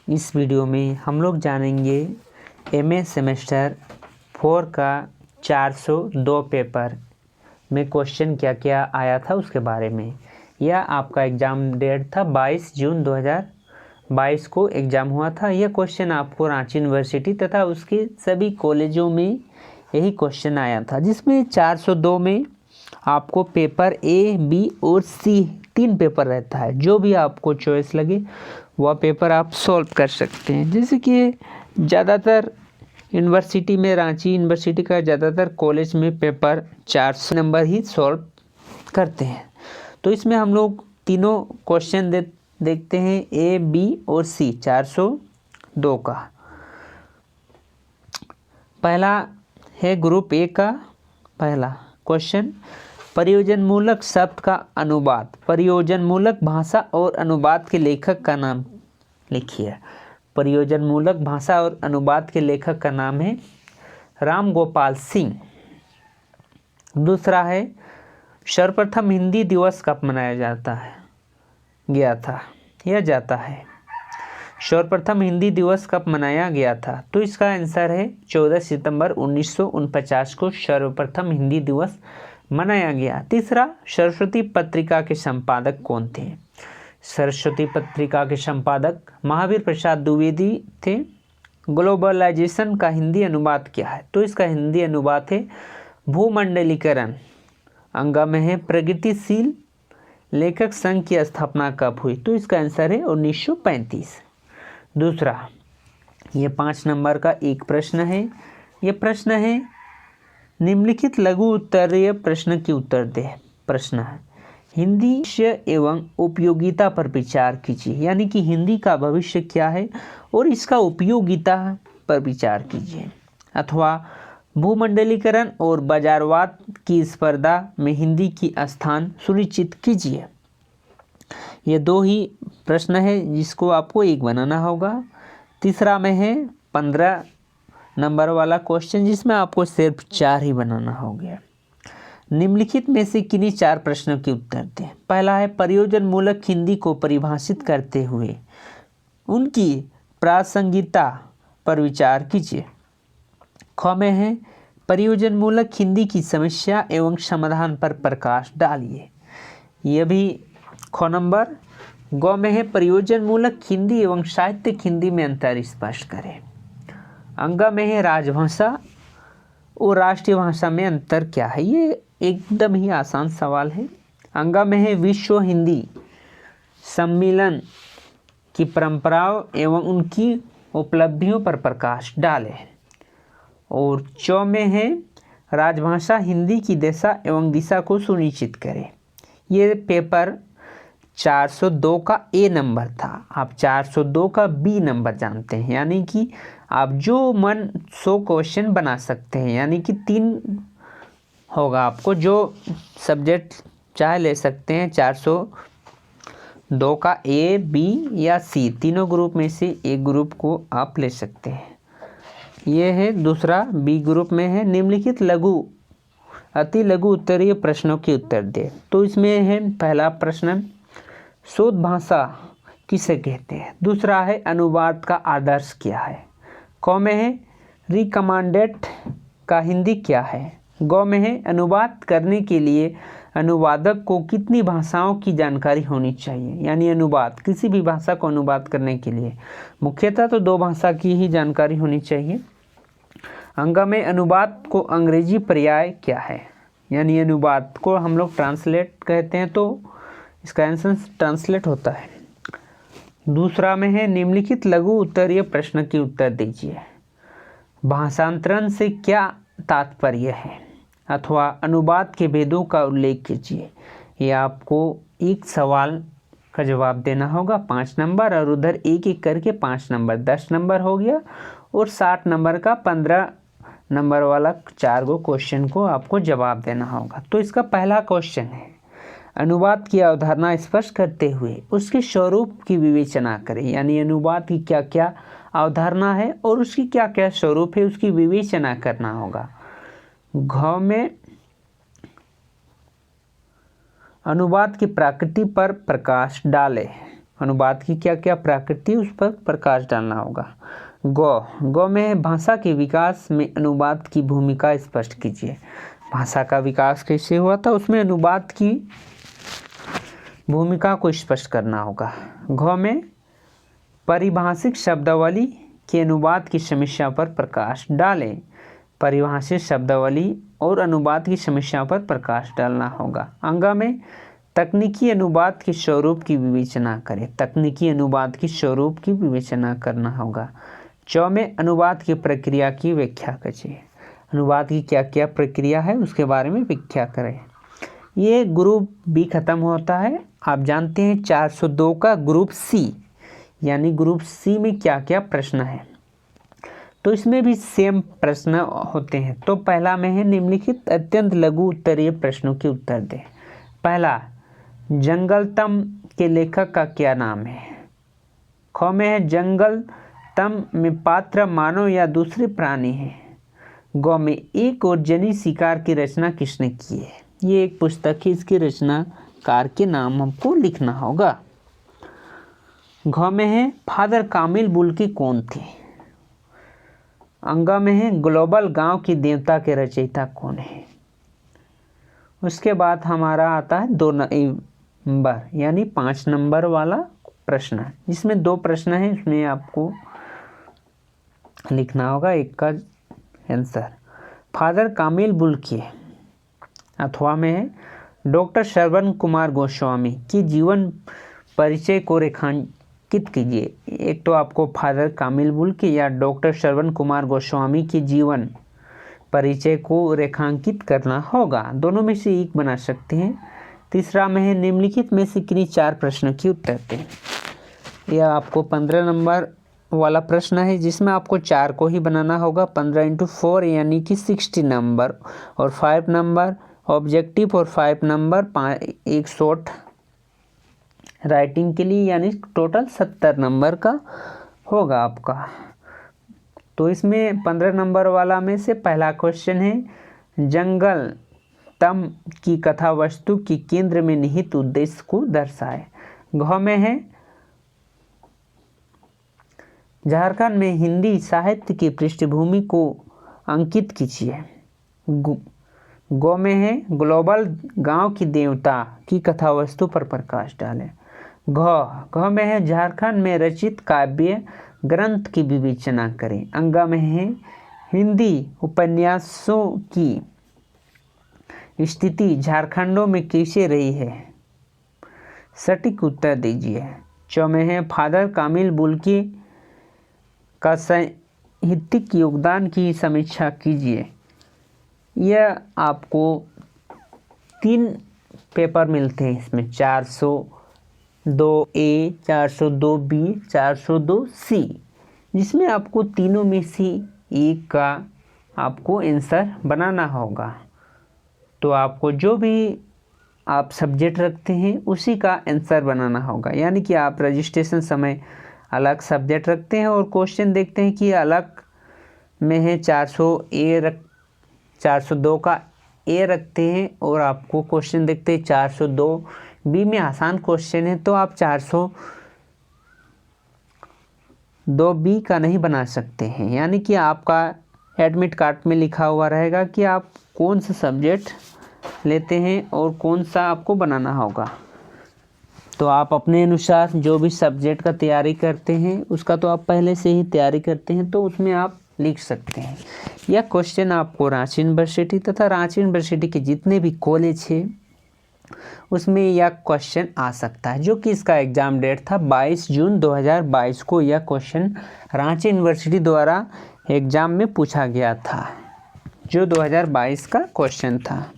इस वीडियो में हम लोग जानेंगे एमए सेमेस्टर 4 का 402 पेपर में क्वेश्चन क्या क्या आया था उसके बारे में। यह आपका एग्ज़ाम डेट था 22 जून 2022 को एग्ज़ाम हुआ था। यह क्वेश्चन आपको रांची यूनिवर्सिटी तथा उसके सभी कॉलेजों में यही क्वेश्चन आया था, जिसमें 402 में आपको पेपर ए, बी और सी 3 पेपर रहता है। जो भी आपको चॉइस लगे वह पेपर आप सॉल्व कर सकते हैं। जैसे कि ज़्यादातर यूनिवर्सिटी में, रांची यूनिवर्सिटी का ज़्यादातर कॉलेज में पेपर 400 नंबर ही सॉल्व करते हैं। तो इसमें हम लोग तीनों क्वेश्चन देखते हैं, ए, बी और सी 402 का। पहला है ग्रुप ए का पहला क्वेश्चन, प्रयोजनमूलक शब्द का अनुवाद। प्रयोजनमूलक भाषा और अनुवाद के लेखक का नाम लिखिए। प्रयोजनमूलक भाषा और अनुवाद के लेखक का नाम है राम गोपाल सिंह। दूसरा है सर्वप्रथम हिंदी दिवस कब मनाया जाता है सर्वप्रथम हिंदी दिवस कब मनाया गया था? तो इसका आंसर है 14 सितंबर 1949 को सर्वप्रथम हिंदी दिवस मनाया गया। तीसरा, सरस्वती पत्रिका के संपादक कौन थे? सरस्वती पत्रिका के संपादक महावीर प्रसाद द्विवेदी थे। ग्लोबलाइजेशन का हिंदी अनुवाद क्या है? तो इसका हिंदी अनुवाद है भूमंडलीकरण। अंगा में है प्रगतिशील लेखक संघ की स्थापना कब हुई? तो इसका आंसर है 1935। दूसरा, ये 5 नंबर का एक प्रश्न है। ये प्रश्न है निम्नलिखित लघु उत्तरीय प्रश्न की उत्तर दे। प्रश्न है हिंदी भविष्य एवं उपयोगिता पर विचार कीजिए, यानी कि हिंदी का भविष्य क्या है और इसका उपयोगिता पर विचार कीजिए। अथवा भूमंडलीकरण और बाजारवाद की स्पर्धा में हिंदी की स्थान सुनिश्चित कीजिए। ये 2 ही प्रश्न है जिसको आपको एक बनाना होगा। तीसरा में है 15 नंबर वाला क्वेश्चन, जिसमें आपको सिर्फ 4 ही बनाना हो गया। निम्नलिखित में से किन्हीं 4 प्रश्नों के उत्तर दें। पहला है प्रयोजन मूलक हिंदी को परिभाषित करते हुए उनकी प्रासंगिकता पर विचार कीजिए। ख में है प्रयोजन मूलक हिंदी की समस्या एवं समाधान पर प्रकाश डालिए। यह भी ख नंबर। ग में है प्रयोजन मूलक हिंदी एवं साहित्यिक हिंदी में अंतर स्पष्ट करें। अंग में है राजभाषा और राष्ट्रीय भाषा में अंतर क्या है? ये एकदम ही आसान सवाल है। अंग में है विश्व हिंदी सम्मेलन की परंपराओं एवं उनकी उपलब्धियों पर प्रकाश डालें। और च में है राजभाषा हिंदी की दशा एवं दिशा को सुनिश्चित करें। ये पेपर 402 का ए नंबर था। आप 402 का बी नंबर जानते हैं, यानी कि आप जो मन 100 क्वेश्चन बना सकते हैं, यानी कि 3 होगा। आपको जो सब्जेक्ट चाहे ले सकते हैं। 402 का ए, बी या सी तीनों ग्रुप में से एक ग्रुप को आप ले सकते हैं। ये है दूसरा। बी ग्रुप में है निम्नलिखित अति लघु उत्तरीय प्रश्नों के उत्तर दे। तो इसमें है पहला प्रश्न, शोध भाषा किसे कहते हैं? दूसरा है अनुवाद का आदर्श क्या है? क में है रिकमांडेड का हिंदी क्या है? ग में है अनुवाद करने के लिए अनुवादक को कितनी भाषाओं की जानकारी होनी चाहिए? यानी अनुवाद, किसी भी भाषा को अनुवाद करने के लिए मुख्यतः तो 2 भाषा की ही जानकारी होनी चाहिए। अंग में अनुवाद को अंग्रेजी पर्याय क्या है? यानी अनुवाद को हम लोग ट्रांसलेट कहते हैं, तो इसका आंसर ट्रांसलेट होता है। दूसरा में है निम्नलिखित लघु उत्तरीय प्रश्न के उत्तर दीजिए। भाषांतरण से क्या तात्पर्य है? अथवा अनुवाद के भेदों का उल्लेख कीजिए। ये आपको एक सवाल का जवाब देना होगा 5 नंबर, और उधर एक एक करके 5 नंबर 10 नंबर हो गया। और 60 नंबर का 15 नंबर वाला 4 गो क्वेश्चन को आपको जवाब देना होगा। तो इसका पहला क्वेश्चन है, अनुवाद की अवधारणा स्पष्ट करते हुए उसके स्वरूप की विवेचना करें। यानी अनुवाद की क्या क्या अवधारणा है और उसकी क्या क्या स्वरूप है, उसकी विवेचना करना होगा। घ में अनुवाद की प्रकृति पर प्रकाश डालें। अनुवाद की क्या क्या प्रकृति, उस पर प्रकाश डालना होगा। गौ में है भाषा के विकास में अनुवाद की भूमिका स्पष्ट कीजिए। भाषा का विकास कैसे हुआ था, उसमें अनुवाद की भूमिका को स्पष्ट करना होगा। घ में परिभाषिक शब्दावली के अनुवाद की समस्या पर प्रकाश डालें। परिभाषित शब्दावली और अनुवाद की समस्या पर प्रकाश डालना होगा। अंगा में तकनीकी अनुवाद के स्वरूप की विवेचना करें। तकनीकी अनुवाद की स्वरूप की विवेचना करना होगा। च में अनुवाद की प्रक्रिया की व्याख्या कीजिए। अनुवाद की क्या क्या प्रक्रिया है उसके बारे में व्याख्या करें। ये ग्रुप बी खत्म होता है। आप जानते हैं 402 का ग्रुप सी, यानी ग्रुप सी में क्या क्या प्रश्न है, तो इसमें भी सेम प्रश्न होते हैं। तो पहला में है निम्नलिखित अत्यंत लघु उत्तरीय प्रश्नों के उत्तर दें। पहला, जंगलतम के लेखक का क्या नाम है। ख में है जंगलतम में पात्र मानव या दूसरे प्राणी है। ग में एक और जनी शिकार की रचना किसने की है। ये एक पुस्तक है, इसकी रचनाकार के नाम हमको लिखना होगा। घ में है फादर कामिल बुल्की कौन थे। अंगा में है ग्लोबल गांव की देवता के रचयिता कौन है। उसके बाद हमारा आता है 2 नंबर यानी 5 नंबर वाला प्रश्न, जिसमें 2 प्रश्न है, इसमें आपको लिखना होगा एक का आंसर। फादर कामिल बुल्की अथवा में है डॉक्टर श्रवण कुमार गोस्वामी की जीवन परिचय को रेखांकित कीजिए। एक तो आपको फादर कामिल बुल्की या डॉक्टर श्रवण कुमार गोस्वामी की जीवन परिचय को रेखांकित करना होगा। दोनों में से एक बना सकते हैं। तीसरा में है निम्नलिखित में से किन्हीं 4 प्रश्नों की उत्तर दें। यह आपको 15 नंबर वाला प्रश्न है, जिसमें आपको 4 को ही बनाना होगा। 15 × 4 यानी कि 60 नंबर और 5 नंबर ऑब्जेक्टिव और 5 नंबर 1 शॉर्ट राइटिंग के लिए, यानी टोटल 70 नंबर का होगा आपका। तो इसमें 15 नंबर वाला में से पहला क्वेश्चन है जंगल तम की कथा वस्तु की केंद्र में निहित उद्देश्य को दर्शाए। घ में है झारखंड में हिंदी साहित्य की पृष्ठभूमि को अंकित कीजिए। गो में है ग्लोबल गांव की देवता की कथा वस्तु पर प्रकाश डालें। घ में है झारखंड में रचित काव्य ग्रंथ की विवेचना करें। अंगा में है हिंदी उपन्यासों की स्थिति झारखंडों में कैसे रही है, सटीक उत्तर दीजिए। च में है फादर कामिल बुल्की का साहित्यिक योगदान की समीक्षा कीजिए। यह आपको 3 पेपर मिलते हैं इसमें, 402A, 402B, 402C, जिसमें आपको तीनों में से एक का आपको आंसर बनाना होगा। तो आपको जो भी आप सब्जेक्ट रखते हैं उसी का आंसर बनाना होगा, यानी कि आप रजिस्ट्रेशन समय अलग सब्जेक्ट रखते हैं और क्वेश्चन देखते हैं कि अलग में है 402 का ए रखते हैं और आपको क्वेश्चन देखते हैं 402B में आसान क्वेश्चन है, तो आप 402B का नहीं बना सकते हैं। यानी कि आपका एडमिट कार्ड में लिखा हुआ रहेगा कि आप कौन सा सब्जेक्ट लेते हैं और कौन सा आपको बनाना होगा। तो आप अपने अनुसार जो भी सब्जेक्ट का तैयारी करते हैं उसका तो आप पहले से ही तैयारी करते हैं, तो उसमें आप लिख सकते हैं। यह क्वेश्चन आपको रांची यूनिवर्सिटी तथा रांची यूनिवर्सिटी के जितने भी कॉलेज हैं उसमें यह क्वेश्चन आ सकता है, जो कि इसका एग्ज़ाम डेट था 22 जून 2022 को। यह क्वेश्चन रांची यूनिवर्सिटी द्वारा एग्ज़ाम में पूछा गया था, जो 2022 का क्वेश्चन था।